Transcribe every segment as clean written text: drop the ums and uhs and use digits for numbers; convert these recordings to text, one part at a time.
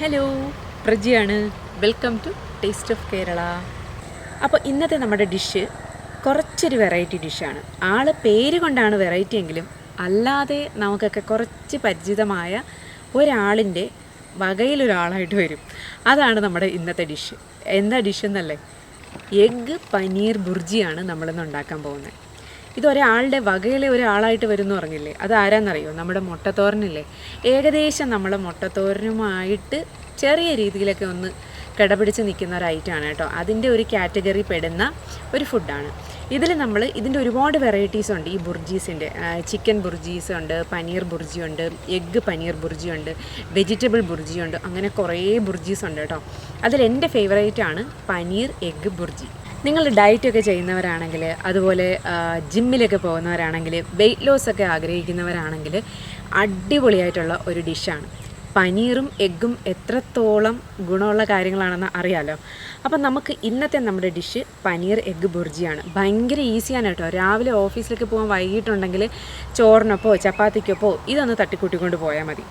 Hello, പ്രജിയാണ്. Welcome to taste of Kerala. അപ്പോൾ ഇന്നത്തെ നമ്മുടെ ഡിഷ് കുറച്ചൊരു വെറൈറ്റി ഡിഷാണ്. പേര് കൊണ്ടാണ് വെറൈറ്റി എങ്കിലും അല്ലാതെ നമുക്കൊക്കെ കുറച്ച് പരിചിതമായ ഒരാളിൻ്റെ വകയിലൊരാളായിട്ട് വരും. അതാണ് നമ്മുടെ ഇന്നത്തെ ഡിഷ്. എന്താ ഡിഷ് എന്നല്ലേ? എഗ്ഗ് പനീർ ബുർജിയാണ് നമ്മളിന്ന് ഉണ്ടാക്കാൻ പോകുന്നത്. ഇതൊരാളുടെ വകയിലെ ഒരാളായിട്ട് വരുമെന്ന് പറഞ്ഞില്ലേ, അത് ആരാന്നറിയോ? നമ്മുടെ മുട്ടത്തോരനില്ലേ, ഏകദേശം നമ്മൾ മുട്ടത്തോരനുമായിട്ട് ചെറിയ രീതിയിലൊക്കെ ഒന്ന് കിടപിടിച്ച് നിൽക്കുന്ന ഒരു ഐറ്റമാണ് കേട്ടോ. അതിൻ്റെ ഒരു കാറ്റഗറി പെടുന്ന ഒരു ഫുഡാണ്. ഇതിൻ്റെ ഒരുപാട് വെറൈറ്റീസ് ഉണ്ട്. ഈ ബുർജീസിൻ്റെ ചിക്കൻ ബുർജീസ് ഉണ്ട്, പനീർ ബുർജി ഉണ്ട്, എഗ്ഗ് പനീർ ബുർജി ഉണ്ട്, വെജിറ്റബിൾ ബുർജി ഉണ്ട്, അങ്ങനെ കുറേ ബുർജീസ് ഉണ്ട് കേട്ടോ. അതിലെൻ്റെ ഫേവറേറ്റാണ് പനീർ എഗ്ഗ് ബുർജി. നിങ്ങൾ ഡയറ്റൊക്കെ ചെയ്യുന്നവരാണെങ്കിൽ, അതുപോലെ ജിമ്മിലൊക്കെ പോകുന്നവരാണെങ്കിൽ, വെയ്റ്റ് ലോസൊക്കെ ആഗ്രഹിക്കുന്നവരാണെങ്കിൽ അടിപൊളിയായിട്ടുള്ള ഒരു ഡിഷാണ്. പനീറും എഗ്ഗും എത്രത്തോളം ഗുണമുള്ള കാര്യങ്ങളാണെന്ന് അറിയാമല്ലോ. അപ്പം നമുക്ക് ഇന്നത്തെ നമ്മുടെ ഡിഷ് പനീർ എഗ്ഗ് ബുർജിയാണ്. ഭയങ്കര ഈസിയാണ് കേട്ടോ. രാവിലെ ഓഫീസിലേക്ക് പോകാൻ വൈകിട്ടുണ്ടെങ്കിൽ ചോറിനൊപ്പോ ചപ്പാത്തിക്കൊപ്പോ ഇതൊന്ന് തട്ടിക്കൂട്ടിക്കൊണ്ട് പോയാൽ മതി.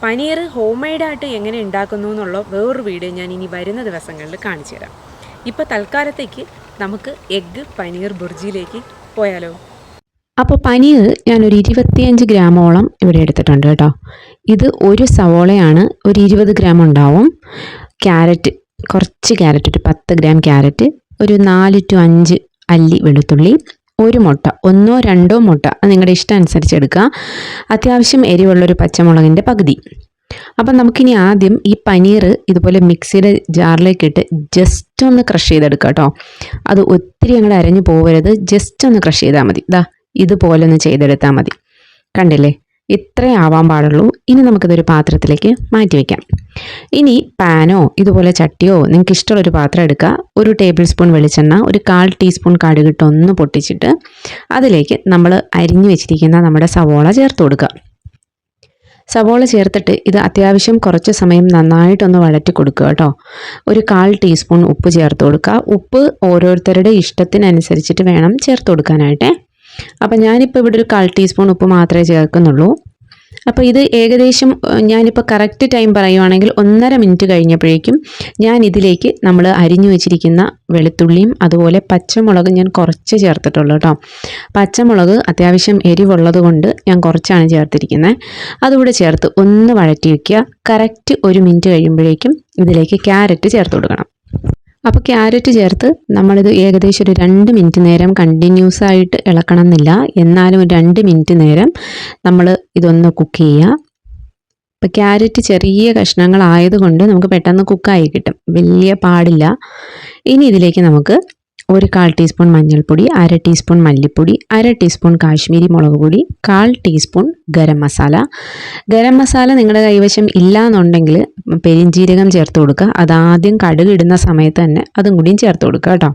പനീർ ഹോം മെയ്ഡായിട്ട് എങ്ങനെ ഉണ്ടാക്കുന്നു എന്നുള്ള വേറൊരു വീഡിയോ ഞാൻ ഇനി വരുന്ന ദിവസങ്ങളിൽ കാണിച്ചു തരാം. ഇപ്പോൾ തൽക്കാലത്തേക്ക് നമുക്ക് എഗ്ഗ് പനീർ ബുർജിയിലേക്ക് പോയാലോ? അപ്പോൾ പനീർ ഞാനൊരു 25 ഗ്രാമോളം ഇവിടെ എടുത്തിട്ടുണ്ട് കേട്ടോ. ഇത് ഒരു സവോളയാണ്, ഒരു 20 ഗ്രാം ഉണ്ടാവും. ക്യാരറ്റ്, കുറച്ച് ക്യാരറ്റ്, ഒരു 10 ഗ്രാം ക്യാരറ്റ്, ഒരു 4 to 5 അല്ലി വെളുത്തുള്ളി, ഒരു മുട്ട, 1-2 മുട്ട, അത് നിങ്ങളുടെ ഇഷ്ടം അനുസരിച്ച് എടുക്കുക. അത്യാവശ്യം എരിവുള്ളൊരു പച്ചമുളകിൻ്റെ പകുതി. അപ്പം നമുക്കിനി ആദ്യം ഈ പനീർ ഇതുപോലെ മിക്സിയുടെ ജാറിലേക്ക് ഇട്ട് ജസ്റ്റ് ഒന്ന് ക്രഷ് ചെയ്തെടുക്കുക കേട്ടോ. അത് ഒത്തിരി അങ്ങോട്ട് അരഞ്ഞു പോകരുത്, ജസ്റ്റ് ഒന്ന് ക്രഷ് ചെയ്താൽ മതി. ഇതുപോലെ ഒന്ന് ചെയ്തെടുത്താൽ മതി. കണ്ടില്ലേ, ഇത്രേ ആവാൻ പാടുള്ളൂ. ഇനി നമുക്കിതൊരു പാത്രത്തിലേക്ക് മാറ്റി വയ്ക്കാം. ഇനി പാനോ ഇതുപോലെ ചട്ടിയോ നിങ്ങൾക്ക് ഇഷ്ടമുള്ളൊരു പാത്രം എടുക്കുക. 1 ടേബിൾ സ്പൂൺ വെളിച്ചെണ്ണ, ഒരു 1/4 ടീസ്പൂൺ കടുകിട്ട് ഒന്ന് പൊട്ടിച്ചിട്ട് അതിലേക്ക് നമ്മൾ അരിഞ്ഞു വെച്ചിരിക്കുന്ന നമ്മുടെ സവോള ചേർത്ത് കൊടുക്കുക. സവോള ചേർത്തിട്ട് ഇത് അത്യാവശ്യം കുറച്ച് സമയം നന്നായിട്ടൊന്ന് വഴറ്റി കൊടുക്കുക കേട്ടോ. ഒരു 1/4 ടീസ്പൂൺ ഉപ്പ് ചേർത്ത് കൊടുക്കുക. ഉപ്പ് ഓരോരുത്തരുടെ ഇഷ്ടത്തിനനുസരിച്ചിട്ട് വേണം ചേർത്ത് കൊടുക്കാനായിട്ട്. അപ്പം ഞാനിപ്പോൾ ഇവിടെ ഒരു 1/4 ടീസ്പൂൺ ഉപ്പ് മാത്രമേ ചേർക്കുന്നുള്ളൂ. അപ്പോൾ ഇത് ഏകദേശം ഞാനിപ്പോൾ കറക്റ്റ് ടൈം പറയുവാണെങ്കിൽ 1.5 മിനിറ്റ് കഴിഞ്ഞപ്പോഴേക്കും ഞാൻ ഇതിലേക്ക് നമ്മൾ അരിഞ്ഞു വെച്ചിരിക്കുന്ന വെളുത്തുള്ളിയും അതുപോലെ പച്ചമുളകും ഞാൻ കുറച്ച് ചേർത്തിട്ടുള്ളൂ കേട്ടോ. പച്ചമുളക് അത്യാവശ്യം എരിവുള്ളത് കൊണ്ട് ഞാൻ കുറച്ചാണ് ചേർത്തിരിക്കുന്നത്. അതുകൂടെ ചേർത്ത് ഒന്ന് വഴറ്റി വയ്ക്കുക. കറക്റ്റ് 1 മിനിറ്റ് കഴിയുമ്പോഴേക്കും ഇതിലേക്ക് ക്യാരറ്റ് ചേർത്ത് കൊടുക്കണം. അപ്പോൾ ക്യാരറ്റ് ചേർത്ത് നമ്മളിത് ഏകദേശം ഒരു 2 മിനിറ്റ് നേരം കണ്ടിന്യൂസ് ആയിട്ട് ഇളക്കണം എന്നില്ല, എന്നാലും ഒരു 2 മിനിറ്റ് നേരം നമ്മൾ ഇതൊന്ന് കുക്ക് ചെയ്യുക. ഇപ്പോൾ ക്യാരറ്റ് ചെറിയ കഷ്ണങ്ങളായതുകൊണ്ട് നമുക്ക് പെട്ടെന്ന് കുക്കായി കിട്ടും, വലിയ പാടില്ല. ഇനി ഇതിലേക്ക് നമുക്ക് ഒരു 1/4 ടീസ്പൂൺ മഞ്ഞൾപ്പൊടി, 1/2 ടീസ്പൂൺ മല്ലിപ്പൊടി, 1/2 ടീസ്പൂൺ കാശ്മീരി മുളക് പൊടി, 1/4 ടീസ്പൂൺ ഗരം മസാല. ഗരം മസാല നിങ്ങളുടെ കൈവശം ഇല്ല എന്നുണ്ടെങ്കിൽ പെരിഞ്ജീരകം ചേർത്ത് കൊടുക്കുക. അതാദ്യം കടുക് ഇടുന്ന സമയത്ത് തന്നെ അതും കൂടിയും ചേർത്ത് കൊടുക്കുക കേട്ടോ.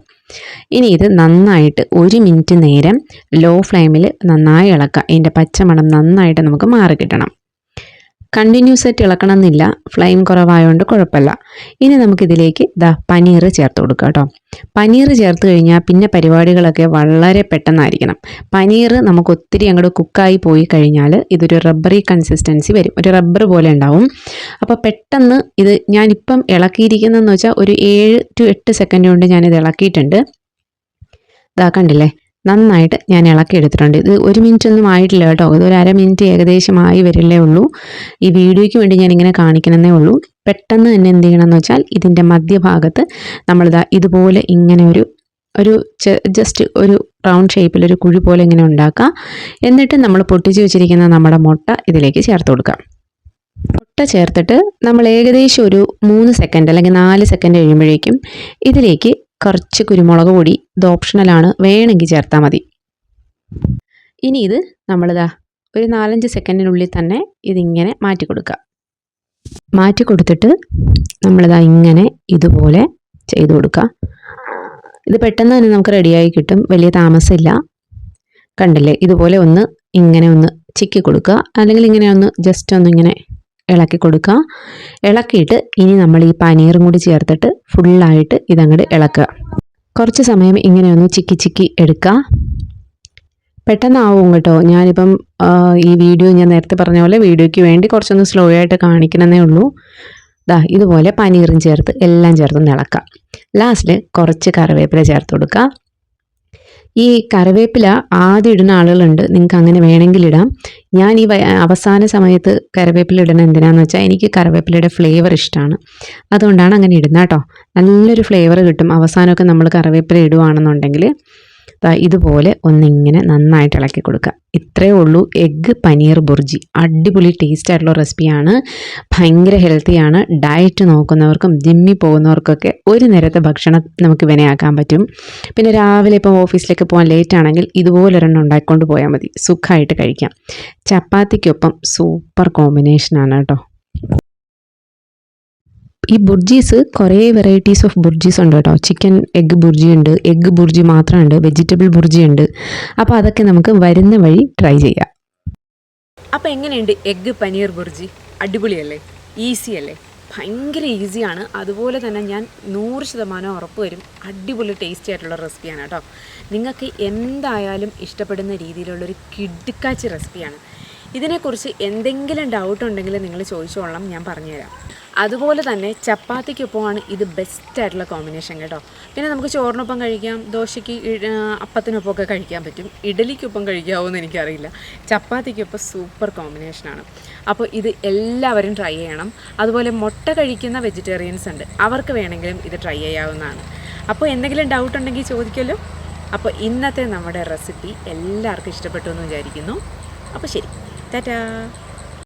ഇനി ഇത് നന്നായിട്ട് 1 മിനിറ്റ് നേരം ലോ ഫ്ലെയിമിൽ നന്നായി ഇളക്കുക. ഇതിൻ്റെ പച്ചമണം നന്നായിട്ട് നമുക്ക് മാറി കിട്ടണം. കണ്ടിന്യൂസ് ആയിട്ട് ഇളക്കണം എന്നില്ല, ഫ്ലെയിം കുറവായതുകൊണ്ട് കുഴപ്പമില്ല. ഇനി നമുക്കിതിലേക്ക് പനീർ ചേർത്ത് കൊടുക്കുക കേട്ടോ. പനീർ ചേർത്ത് കഴിഞ്ഞാൽ പിന്നെ പരിപാടികളൊക്കെ വളരെ പെട്ടെന്നായിരിക്കണം. പനീർ നമുക്ക് ഒത്തിരി അങ്ങോട്ട് കുക്കായി പോയി കഴിഞ്ഞാൽ ഇതൊരു റബ്ബറി കൺസിസ്റ്റൻസി വരും, ഒരു റബ്ബർ പോലെ ഉണ്ടാവും. അപ്പോൾ പെട്ടെന്ന് ഇത് ഞാനിപ്പം ഇളക്കിയിരിക്കുന്നതെന്ന് വെച്ചാൽ ഒരു 7 to 8 സെക്കൻഡ് കൊണ്ട് ഞാനിത് ഇളക്കിയിട്ടുണ്ട്. കണ്ടില്ലേ, നന്നായിട്ട് ഞാൻ ഇളക്കി എടുത്തിട്ടുണ്ട്. ഇത് 1 മിനിറ്റ് ഒന്നും ആയിട്ടില്ല കേട്ടോ. ഇത് ഒരു 1/2 മിനിറ്റ് ഏകദേശമായി വരില്ലേ ഉള്ളൂ. ഈ വീഡിയോയ്ക്ക് വേണ്ടി ഞാനിങ്ങനെ കാണിക്കണമെന്നേ ഉള്ളൂ. പെട്ടെന്ന് തന്നെ എന്ത് ചെയ്യണമെന്ന് വെച്ചാൽ ഇതിൻ്റെ മധ്യഭാഗത്ത് നമ്മളിതാ ഇതുപോലെ ഇങ്ങനെ ഒരു ജസ്റ്റ് ഒരു റൗണ്ട് ഷേപ്പിലൊരു കുഴി പോലെ ഇങ്ങനെ ഉണ്ടാക്കുക. എന്നിട്ട് നമ്മൾ പൊട്ടിച്ച് വെച്ചിരിക്കുന്ന നമ്മുടെ മുട്ട ഇതിലേക്ക് ചേർത്ത് കൊടുക്കുക. മുട്ട ചേർത്തിട്ട് നമ്മൾ ഏകദേശം ഒരു 3 സെക്കൻഡ് അല്ലെങ്കിൽ 4 സെക്കൻഡ് കഴിയുമ്പോഴേക്കും ഇതിലേക്ക് കുറച്ച് കുരുമുളക് പൊടി, ഇത് ഓപ്ഷണലാണ്, വേണമെങ്കിൽ ചേർത്താൽ മതി. ഇനി ഇത് നമ്മളിതാ ഒരു 4-5 സെക്കൻഡിനുള്ളിൽ തന്നെ ഇതിങ്ങനെ മാറ്റി കൊടുക്കുക. മാറ്റി കൊടുത്തിട്ട് നമ്മളിതാ ഇങ്ങനെ ഇതുപോലെ ചെയ്ത് കൊടുക്കുക. ഇത് പെട്ടെന്ന് തന്നെ നമുക്ക് റെഡിയായി കിട്ടും, വലിയ താമസമില്ല. കണ്ടില്ലേ, ഇതുപോലെ ഇങ്ങനെ ഒന്ന് ചിക്കി കൊടുക്കുക, അല്ലെങ്കിൽ ഇങ്ങനെ ജസ്റ്റ് ഇങ്ങനെ ഇളക്കി കൊടുക്കുക. ഇളക്കിയിട്ട് ഇനി നമ്മൾ ഈ പനീറും കൂടി ചേർത്തിട്ട് ഫുള്ളായിട്ട് ഇതങ്ങോട്ട് ഇളക്കുക. കുറച്ച് സമയം ഇങ്ങനെ ചിക്കി ചിക്കി എടുക്കുക. പെട്ടെന്നാവും കേട്ടോ. ഞാനിപ്പം ഈ വീഡിയോ ഞാൻ നേരത്തെ പറഞ്ഞ പോലെ വീഡിയോയ്ക്ക് വേണ്ടി കുറച്ചൊന്ന് സ്ലോ ആയിട്ട് കാണിക്കണമെന്നേ ഉള്ളൂ. ദാ ഇതുപോലെ പനീറും ചേർത്ത് എല്ലാം ചേർത്ത് ഇളക്കാം. ലാസ്റ്റിൽ കുറച്ച് കറിവേപ്പില ചേർത്ത് കൊടുക്കുക. ഈ കറിവേപ്പില ആദ്യം ഇടുന്ന ആളുകളുണ്ട്, നിങ്ങൾക്ക് അങ്ങനെ വേണമെങ്കിൽ ഇടാം. ഞാൻ ഈ അവസാന സമയത്ത് കറിവേപ്പില ഇടുന്നത് എന്തിനാണെന്ന് വെച്ചാൽ എനിക്ക് കറിവേപ്പിലയുടെ ഫ്ലേവർ ഇഷ്ടമാണ്, അതുകൊണ്ടാണ് അങ്ങനെ ഇടുന്നത് കേട്ടോ. നല്ലൊരു ഫ്ലേവർ കിട്ടും അവസാനമൊക്കെ നമ്മൾ കറിവേപ്പില ഇടുവാണെന്നുണ്ടെങ്കിൽ. ഇതുപോലെ ഒന്നിങ്ങനെ നന്നായിട്ട് ഇളക്കി കൊടുക്കുക. ഇത്രയേ ഉള്ളൂ എഗ്ഗ് പനീർ ബുർജി. അടിപൊളി ടേസ്റ്റ് ആയിട്ടുള്ള റെസിപ്പിയാണ്, ഭയങ്കര ഹെൽത്തിയാണ്. ഡയറ്റ് നോക്കുന്നവർക്കും ജിമ്മിൽ പോകുന്നവർക്കൊക്കെ ഒരു നേരത്തെ ഭക്ഷണം നമുക്ക് വിനയാക്കാൻ പറ്റും. പിന്നെ രാവിലെ ഇപ്പോൾ ഓഫീസിലേക്ക് പോകാൻ ലേറ്റ് ആണെങ്കിൽ ഇതുപോലൊരെണ്ണം ഉണ്ടാക്കിക്കൊണ്ട് പോയാൽ മതി, സുഖമായിട്ട് കഴിക്കാം. ചപ്പാത്തിക്കൊപ്പം സൂപ്പർ കോമ്പിനേഷനാണ് കേട്ടോ. ഈ ബുർജീസ് കുറേ വെറൈറ്റീസ് ഓഫ് ബുർജീസ് ഉണ്ട് കേട്ടോ. ചിക്കൻ എഗ്ഗ് ബുർജി ഉണ്ട്, എഗ്ഗ് ബുർജി മാത്രമുണ്ട്, വെജിറ്റബിൾ ബുർജി ഉണ്ട്. അപ്പോൾ അതൊക്കെ നമുക്ക് വരുന്ന വഴി ട്രൈ ചെയ്യാം. അപ്പോൾ എങ്ങനെയുണ്ട് എഗ്ഗ് പനീർ ബുർജി? അടിപൊളിയല്ലേ? ഈസി അല്ലേ? ഭയങ്കര ഈസിയാണ്. അതുപോലെ തന്നെ ഞാൻ 100% ഉറപ്പ് വരും, അടിപൊളി ടേസ്റ്റി ആയിട്ടുള്ള റെസിപ്പിയാണ് കേട്ടോ. നിങ്ങൾക്ക് എന്തായാലും ഇഷ്ടപ്പെടുന്ന രീതിയിലുള്ളൊരു കിടുക്കാച്ചി റെസിപ്പിയാണ്. ഇതിനെക്കുറിച്ച് എന്തെങ്കിലും ഡൗട്ട് ഉണ്ടെങ്കിൽ നിങ്ങൾ ചോദിച്ചോളാം, ഞാൻ പറഞ്ഞുതരാം. അതുപോലെ തന്നെ ചപ്പാത്തിക്കൊപ്പമാണ് ഇത് ബെസ്റ്റ് ആയിട്ടുള്ള കോമ്പിനേഷൻ കേട്ടോ. പിന്നെ നമുക്ക് ചോറിനൊപ്പം കഴിക്കാം, ദോശയ്ക്ക് അപ്പത്തിനൊപ്പമൊക്കെ കഴിക്കാൻ പറ്റും. ഇഡലിക്കൊപ്പം കഴിക്കാമോയെന്ന് എനിക്കറിയില്ല. ചപ്പാത്തിക്കൊപ്പം സൂപ്പർ കോമ്പിനേഷനാണ്. അപ്പോൾ ഇത് എല്ലാവരും ട്രൈ ചെയ്യണം. അതുപോലെ മുട്ട കഴിക്കുന്ന വെജിറ്റേറിയൻസ് ഉണ്ട്, അവർക്ക് വേണമെങ്കിലും ഇത് ട്രൈ ചെയ്യാവുന്നതാണ്. അപ്പോൾ എന്തെങ്കിലും ഡൗട്ട് ഉണ്ടെങ്കിൽ ചോദിക്കുമല്ലോ. അപ്പോൾ ഇന്നത്തെ നമ്മുടെ റെസിപ്പി എല്ലാവർക്കും ഇഷ്ടപ്പെട്ടു എന്ന് വിചാരിക്കുന്നു. അപ്പോൾ ശരി, ടാറ്റാ.